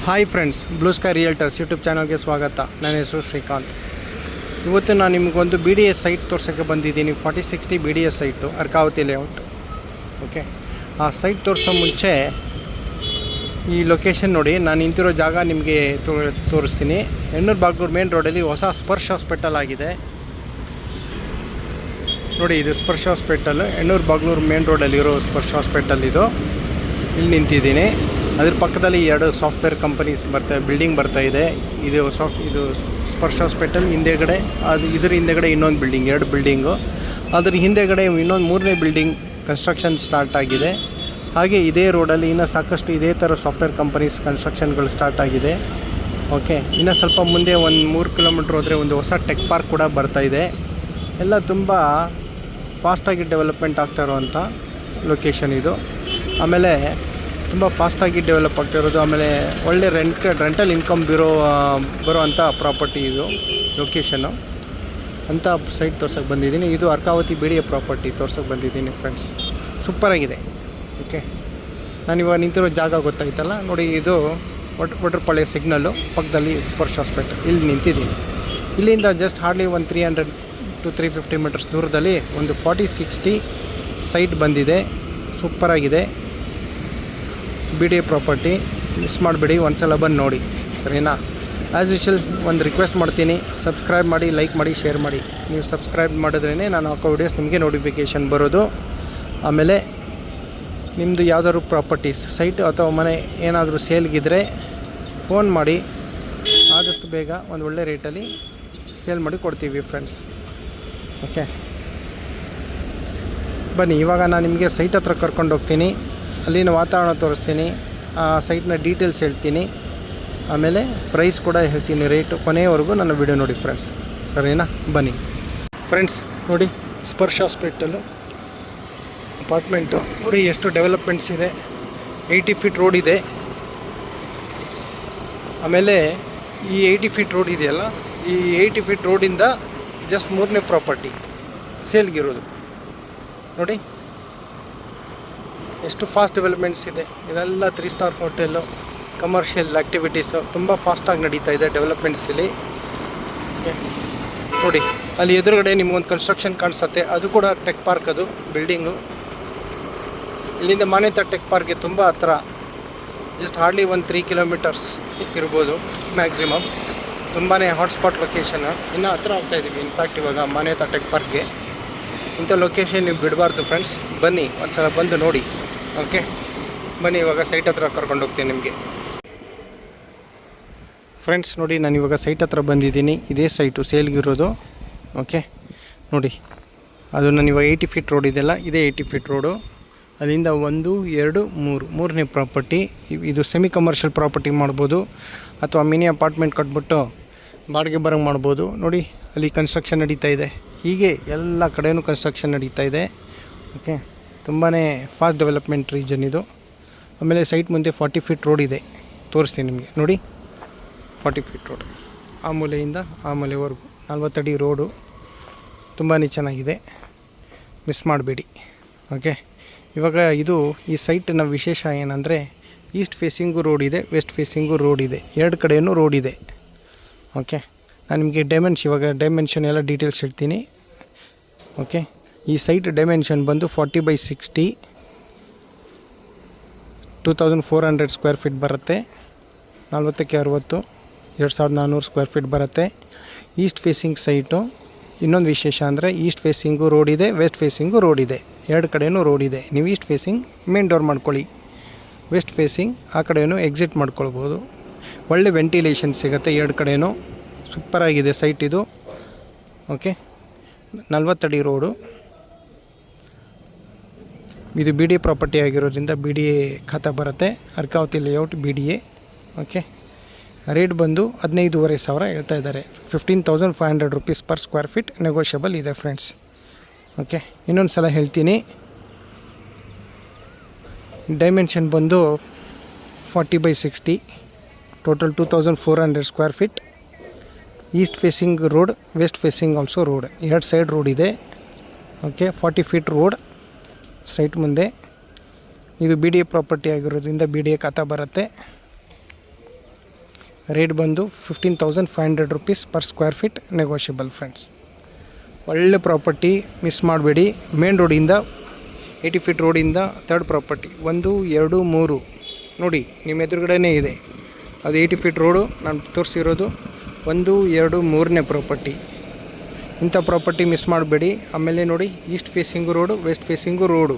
Hi friends, blue sky realtors YouTube ಚಾನಲ್ಗೆ ಸ್ವಾಗತ. ನನ್ನ ಹೆಸರು ಶ್ರೀಕಾಂತ್. ಇವತ್ತು ನಾನು ನಿಮಗೊಂದು BDS ಸೈಟ್ ತೋರ್ಸೋಕ್ಕೆ ಬಂದಿದ್ದೀನಿ. 4060 BDS site, Arkavathi layout. Okay, ಆ ಸೈಟ್ ತೋರಿಸೋ ಮುಂಚೆ ಈ ಲೊಕೇಶನ್ ನೋಡಿ. ನಾನು ನಿಂತಿರೋ ಜಾಗ ನಿಮಗೆ ತೋರಿಸ್ತೀನಿ. ಹೆಣ್ಣೂರು ಬಾಗ್ಲೂರು ಮೇನ್ ರೋಡಲ್ಲಿ ಹೊಸ ಸ್ಪರ್ಶ್ ಹಾಸ್ಪಿಟಲ್ ಆಗಿದೆ ನೋಡಿ. ಇದು ಸ್ಪರ್ಶ್ ಹಾಸ್ಪಿಟಲ್, ಹೆಣ್ಣೂರು ಬಾಗ್ಲೂರು ಮೇನ್ ರೋಡಲ್ಲಿರೋ ಸ್ಪರ್ಶ್ ಹಾಸ್ಪಿಟಲ್. ಇದು ಇಲ್ಲಿ ನಿಂತಿದ್ದೀನಿ. ಅದ್ರ ಪಕ್ಕದಲ್ಲಿ ಎರಡು ಸಾಫ್ಟ್ವೇರ್ ಕಂಪನೀಸ್ ಬಿಲ್ಡಿಂಗ್ ಬರ್ತಾಯಿದೆ. ಇದು ಸ್ಪರ್ಶ್ ಹಾಸ್ಪಿಟಲ್ ಹಿಂದೆಗಡೆ, ಇದ್ರ ಹಿಂದೆಗಡೆ ಇನ್ನೊಂದು ಬಿಲ್ಡಿಂಗ್, ಎರಡು ಬಿಲ್ಡಿಂಗು. ಅದ್ರ ಹಿಂದೆಗಡೆ ಇನ್ನೊಂದು ಮೂರನೇ ಬಿಲ್ಡಿಂಗ್ ಕನ್ಸ್ಟ್ರಕ್ಷನ್ ಸ್ಟಾರ್ಟ್ ಆಗಿದೆ. ಹಾಗೆ ಇದೇ ರೋಡಲ್ಲಿ ಇನ್ನೂ ಸಾಕಷ್ಟು ಇದೇ ಥರ ಸಾಫ್ಟ್ವೇರ್ ಕಂಪನೀಸ್ ಕನ್ಸ್ಟ್ರಕ್ಷನ್ಗಳು ಸ್ಟಾರ್ಟ್ ಆಗಿದೆ. ಓಕೆ, ಇನ್ನು ಸ್ವಲ್ಪ ಮುಂದೆ ಒಂದು 3 ಕಿಲೋಮೀಟ್ರ್ ಹೋದರೆ ಒಂದು ಹೊಸ ಟೆಕ್ ಪಾರ್ಕ್ ಕೂಡ ಬರ್ತಾಯಿದೆ. ಎಲ್ಲ ತುಂಬ ಫಾಸ್ಟಾಗಿ ಡೆವಲಪ್ಮೆಂಟ್ ಆಗ್ತಾ ಇರೋವಂಥ ಲೊಕೇಶನ್ ಇದು. ಆಮೇಲೆ ತುಂಬ ಫಾಸ್ಟಾಗಿ ಡೆವಲಪ್ ಆಗ್ತಿರೋದು. ಆಮೇಲೆ ಒಳ್ಳೆ ರೆಂಟಲ್ ಇನ್ಕಮ್ ಬರೋವಂಥ ಪ್ರಾಪರ್ಟಿ ಇದು ಲೊಕೇಶನ್ನು. ಅಂಥ ಸೈಟ್ ತೋರ್ಸೋಕ್ಕೆ ಬಂದಿದ್ದೀನಿ. ಇದು ಅರ್ಕಾವತಿ BDA ಪ್ರಾಪರ್ಟಿ ತೋರ್ಸೋಕ್ಕೆ ಬಂದಿದ್ದೀನಿ ಫ್ರೆಂಡ್ಸ್. ಸೂಪರಾಗಿದೆ. ಓಕೆ, ನಾನಿವಾಗ ನಿಂತಿರೋ ಜಾಗ ಗೊತ್ತಾಯ್ತಲ್ಲ ನೋಡಿ. ಇದು ಒಟ್ರಪಾಳ್ಯ ಸಿಗ್ನಲ್ಲು ಪಕ್ಕದಲ್ಲಿ ಸ್ಪರ್ಶ್ ಹಾಸ್ಪಿಟಲ್. ಇಲ್ಲಿ ನಿಂತಿದ್ದೀನಿ. ಇಲ್ಲಿಂದ ಜಸ್ಟ್ ಹಾರ್ಡ್ಲಿ ಒಂದು 300 to 350 ಮೀಟರ್ಸ್ ದೂರದಲ್ಲಿ ಒಂದು 4060 ಸೈಟ್ ಬಂದಿದೆ. ಸೂಪರಾಗಿದೆ. BDA ಪ್ರಾಪರ್ಟಿ ಮಿಸ್ ಮಾಡಬೇಡಿ, ಒಂದು ಸಲ ಬಂದು ನೋಡಿ, ಸರಿನಾ? ಆ್ಯಸ್ ಯೂಶುವಲ್ ಒಂದು ರಿಕ್ವೆಸ್ಟ್ ಮಾಡ್ತೀನಿ, ಸಬ್ಸ್ಕ್ರೈಬ್ ಮಾಡಿ, ಲೈಕ್ ಮಾಡಿ, ಶೇರ್ ಮಾಡಿ. ನೀವು ಸಬ್ಸ್ಕ್ರೈಬ್ ಮಾಡಿದ್ರೇ ನಾನು ಹಾಕೋ ವಿಡಿಯೋಸ್ ನಿಮಗೆ ನೋಟಿಫಿಕೇಷನ್ ಬರೋದು. ಆಮೇಲೆ ನಿಮ್ಮದು ಯಾವುದಾದ್ರು ಪ್ರಾಪರ್ಟೀಸ್ ಸೈಟ್ ಅಥವಾ ಮನೆ ಏನಾದರೂ ಸೇಲ್ಗಿದ್ರೆ ಫೋನ್ ಮಾಡಿ, ಆದಷ್ಟು ಬೇಗ ಒಂದು ಒಳ್ಳೆ ರೇಟಲ್ಲಿ ಸೇಲ್ ಮಾಡಿ ಕೊಡ್ತೀವಿ ಫ್ರೆಂಡ್ಸ್. ಓಕೆ, ಬನ್ನಿ. ಇವಾಗ ನಾನು ನಿಮಗೆ ಸೈಟ್ ಹತ್ರ ಕರ್ಕೊಂಡು ಹೋಗ್ತೀನಿ. ಅಲ್ಲಿನ ವಾತಾವರಣ ತೋರಿಸ್ತೀನಿ, ಆ ಸೈಟ್ನ ಡೀಟೇಲ್ಸ್ ಹೇಳ್ತೀನಿ, ಆಮೇಲೆ ಪ್ರೈಸ್ ಕೂಡ ಹೇಳ್ತೀನಿ, ರೇಟು. ಕೊನೆಯವರೆಗೂ ನನ್ನ ವಿಡಿಯೋ ನೋಡಿ ಫ್ರೆಂಡ್ಸ್, ಸರಿನಾ? ಬನ್ನಿ ಫ್ರೆಂಡ್ಸ್. ನೋಡಿ, ಸ್ಪರ್ಶ್ ಹಾಸ್ಪಿಟಲು ಅಪಾರ್ಟ್ಮೆಂಟು ನೋಡಿ. ಎಷ್ಟು ಡೆವಲಪ್ಮೆಂಟ್ಸ್ ಇದೆ. 80 ಫೀಟ್ ರೋಡ್ ಇದೆ. ಆಮೇಲೆ ಈ 80 ಫೀಟ್ ರೋಡ್ ಇದೆಯಲ್ಲ, ಈ 80 ಫೀಟ್ ರೋಡಿಂದ ಜಸ್ಟ್ 3ನೇ ಪ್ರಾಪರ್ಟಿ ಸೇಲ್ಗಿರೋದು ನೋಡಿ. ಎಷ್ಟು ಫಾಸ್ಟ್ ಡೆವಲಪ್ಮೆಂಟ್ಸ್ ಇದೆ. ಇದೆಲ್ಲ 3 ಸ್ಟಾರ್ ಹೋಟೆಲ್ಲು, ಕಮರ್ಷಿಯಲ್ ಆ್ಯಕ್ಟಿವಿಟೀಸು ತುಂಬ ಫಾಸ್ಟಾಗಿ ನಡೀತಾ ಇದೆ ಡೆವಲಪ್ಮೆಂಟ್ಸ್ ಇಲ್ಲಿ ನೋಡಿ. ಅಲ್ಲಿ ಎದುರುಗಡೆ ನಿಮಗೊಂದು ಕನ್ಸ್ಟ್ರಕ್ಷನ್ ಕಾಣಿಸುತ್ತೆ, ಅದು ಕೂಡ ಟೆಕ್ ಪಾರ್ಕ್, ಅದು ಬಿಲ್ಡಿಂಗು. ಇಲ್ಲಿಂದ ಮಾನ್ಯತಾ ಟೆಕ್ ಪಾರ್ಕ್ಗೆ ತುಂಬ ಹತ್ರ, ಜಸ್ಟ್ ಹಾರ್ಡ್ಲಿ ಒಂದು 3 ಕಿಲೋಮೀಟರ್ಸ್ ಇರ್ಬೋದು ಮ್ಯಾಕ್ಸಿಮಮ್. ತುಂಬಾ ಹಾಟ್ಸ್ಪಾಟ್ ಲೊಕೇಶನ್ನು. ಇನ್ನೂ ಹತ್ರ ಆಗ್ತಾಯಿದ್ದೀವಿ ಇನ್ಫ್ಯಾಕ್ಟ್ ಇವಾಗ ಮಾನ್ಯತಾ ಟೆಕ್ ಪಾರ್ಕ್ಗೆ. ಇಂಥ ಲೊಕೇಶನ್ ನೀವು ಬಿಡಬಾರ್ದು ಫ್ರೆಂಡ್ಸ್. ಬನ್ನಿ, ಒಂದು ಸಲ ಬಂದು ನೋಡಿ. ಓಕೆ, ಬನ್ನಿ. ಇವಾಗ ಸೈಟ್ ಹತ್ರ ಕರ್ಕೊಂಡು ಹೋಗ್ತೀನಿ ನಿಮಗೆ ಫ್ರೆಂಡ್ಸ್. ನೋಡಿ, ನಾನು ಇವಾಗ ಸೈಟ್ ಹತ್ರ ಬಂದಿದ್ದೀನಿ. ಇದೇ ಸೈಟು ಸೇಲ್ಗಿರೋದು. ಓಕೆ ನೋಡಿ, ಅದು ನಾನು ಇವಾಗ 80 ಫೀಟ್ ರೋಡ್ ಇದೆಯಲ್ಲ, ಇದೇ 80 ಫೀಟ್ ರೋಡು. ಅಲ್ಲಿಂದ 1, 2, 3 ಮೂರನೇ ಪ್ರಾಪರ್ಟಿ. ಇದು ಸೆಮಿ ಕಮರ್ಷಿಯಲ್ ಪ್ರಾಪರ್ಟಿ ಮಾಡ್ಬೋದು, ಅಥವಾ ಮಿನಿ ಅಪಾರ್ಟ್ಮೆಂಟ್ ಕಟ್ಬಿಟ್ಟು ಬಾಡಿಗೆ ಬರೋಂಗೆ ಮಾಡ್ಬೋದು. ನೋಡಿ, ಅಲ್ಲಿ ಕನ್ಸ್ಟ್ರಕ್ಷನ್ ನಡೀತಾ ಇದೆ. ಹೀಗೆ ಎಲ್ಲ ಕಡೆಯೂ ಕನ್ಸ್ಟ್ರಕ್ಷನ್ ನಡೀತಾ ಇದೆ. ಓಕೆ, ತುಂಬಾ ಫಾಸ್ಟ್ ಡೆವಲಪ್ಮೆಂಟ್ ರೀಜನ್ ಇದು. ಆಮೇಲೆ ಸೈಟ್ ಮುಂದೆ 40 ಫೀಟ್ ರೋಡ್ ಇದೆ, ತೋರಿಸ್ತೀನಿ ನಿಮಗೆ ನೋಡಿ. 40 ಫೀಟ್ ರೋಡ್, ಆ ಮೂಲೆಯಿಂದ ಆ ಮೂಲೆವರೆಗೂ 40 ಅಡಿ ರೋಡು. ತುಂಬಾ ಚೆನ್ನಾಗಿದೆ, ಮಿಸ್ ಮಾಡಬೇಡಿ. ಓಕೆ, ಇವಾಗ ಈ ಸೈಟಿನ ವಿಶೇಷ ಏನಂದರೆ, ಈಸ್ಟ್ ಫೇಸಿಂಗು ರೋಡ್ ಇದೆ, ವೆಸ್ಟ್ ಫೇಸಿಂಗು ರೋಡ್ ಇದೆ, ಎರಡು ಕಡೆಯೂ ರೋಡ್ ಇದೆ. ಓಕೆ, ನಾನು ನಿಮಗೆ ಡೈಮೆನ್ಷನ್ ಎಲ್ಲ ಡೀಟೇಲ್ಸ್ ಹೇಳ್ತೀನಿ. ಓಕೆ, ಈ ಸೈಟ್ ಡೈಮೆನ್ಷನ್ ಬಂದು 40/60, 2400 ಸ್ಕ್ವೇರ್ ಫೀಟ್ ಬರುತ್ತೆ. 40ಕ್ಕೆ 60, 2400 ಸ್ಕ್ವೇರ್ ಫೀಟ್ ಬರುತ್ತೆ. East facing site. ಇನ್ನೊಂದು ವಿಶೇಷ ಅಂದರೆ ಈಸ್ಟ್ ಫೇಸಿಂಗು ರೋಡ್ ಇದೆ, ವೆಸ್ಟ್ ಫೇಸಿಂಗು ರೋಡ್ ಇದೆ, ಎರಡು ಕಡೆಯೂ ರೋಡ್ ಇದೆ. ನೀವು ಈಸ್ಟ್ ಫೇಸಿಂಗ್ ಮೇನ್ ಡೋರ್ ಮಾಡ್ಕೊಳ್ಳಿ, ವೆಸ್ಟ್ ಫೇಸಿಂಗ್ ಆ ಕಡೆಯೂ ಎಕ್ಸಿಟ್ ಮಾಡ್ಕೊಳ್ಬೋದು. ಒಳ್ಳೆ ವೆಂಟಿಲೇಷನ್ ಸಿಗುತ್ತೆ ಎರಡು ಕಡೆಯೂ. ಸೂಪರಾಗಿದೆ ಸೈಟ್ ಇದು. ಓಕೆ, 40 ಅಡಿ ರೋಡು. ಇದು BDA ಪ್ರಾಪರ್ಟಿ ಆಗಿರೋದ್ರಿಂದ BDA ಖಾತಾ ಬರುತ್ತೆ. Arkavathi layout BDA. Okay, rate ಬಂದು 15,500 ಹೇಳ್ತಾ ಇದ್ದಾರೆ. 15,500 rupees per square feet. Negotiable ಇದೆ ಫ್ರೆಂಡ್ಸ್. ಓಕೆ, ಇನ್ನೊಂದು ಸಲ ಹೇಳ್ತೀನಿ. ಡೈಮೆನ್ಷನ್ ಬಂದು 40/60, total 2400 square feet. East facing road, west facing also road, ಎರಡು ಸೈಡ್ ರೋಡ್ ಇದೆ. ಓಕೆ, 40 ಫೀಟ್ ರೋಡ್ ಸೈಟ್ ಮುಂದೆ. ಇದು BDA ಪ್ರಾಪರ್ಟಿ ಆಗಿರೋದ್ರಿಂದ BDA ಖಾತಾ ಬರುತ್ತೆ. ರೇಟ್ ಬಂದು 15,500 rupees per square feet, negotiable friends. ಒಳ್ಳೆ ಪ್ರಾಪರ್ಟಿ, ಮಿಸ್ ಮಾಡಬೇಡಿ. ಮೇನ್ ರೋಡಿಂದ 80 feet ರೋಡಿಂದ ಥರ್ಡ್ ಪ್ರಾಪರ್ಟಿ 1, 2, 3 ನೋಡಿ ನಿಮ್ಮ ಎದುರುಗಡೆನೇ ಇದೆ. ಅದು 80 feet ರೋಡು ನಾನು ತೋರಿಸಿರೋದು. 1, 2, 3ನೇ ಪ್ರಾಪರ್ಟಿ. ಇಂಥ ಪ್ರಾಪರ್ಟಿ ಮಿಸ್ ಮಾಡಬೇಡಿ. ಆಮೇಲೆ ನೋಡಿ, east facing road, west facing road,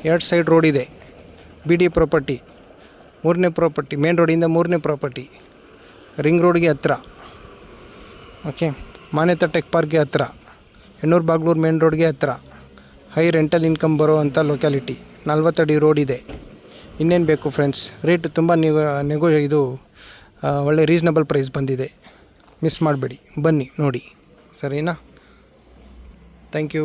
2 side road ಇದೆ. BD ಪ್ರಾಪರ್ಟಿ 3ನೇ ಪ್ರಾಪರ್ಟಿ, ಮೇನ್ ರೋಡಿಂದ 3ನೇ ಪ್ರಾಪರ್ಟಿ, ರಿಂಗ್ ರೋಡ್ಗೆ ಹತ್ರ. ಓಕೆ, ಮಾನ್ಯತಾ ಟೆಕ್ ಪಾರ್ಕ್ಗೆ ಹತ್ರ, ಹೆಣ್ಣೂರು ಬಾಗ್ಲೂರು ಮೇನ್ ರೋಡ್ಗೆ ಹತ್ರ, ಹೈ ರೆಂಟಲ್ ಇನ್ಕಮ್ ಬರೋ ಅಂಥ ಲೊಕ್ಯಾಲಿಟಿ, 40 ಅಡಿ ರೋಡ್ ಇದೆ. ಇನ್ನೇನು ಬೇಕು ಫ್ರೆಂಡ್ಸ್, ರೇಟ್ ತುಂಬ ಇದು ಒಳ್ಳೆ ರೀಸ್ನಬಲ್ ಪ್ರೈಸ್ ಬಂದಿದೆ. ಮಿಸ್ ಮಾಡಬೇಡಿ, ಬನ್ನಿ ನೋಡಿ, ಸರಿನಾ? Thank you.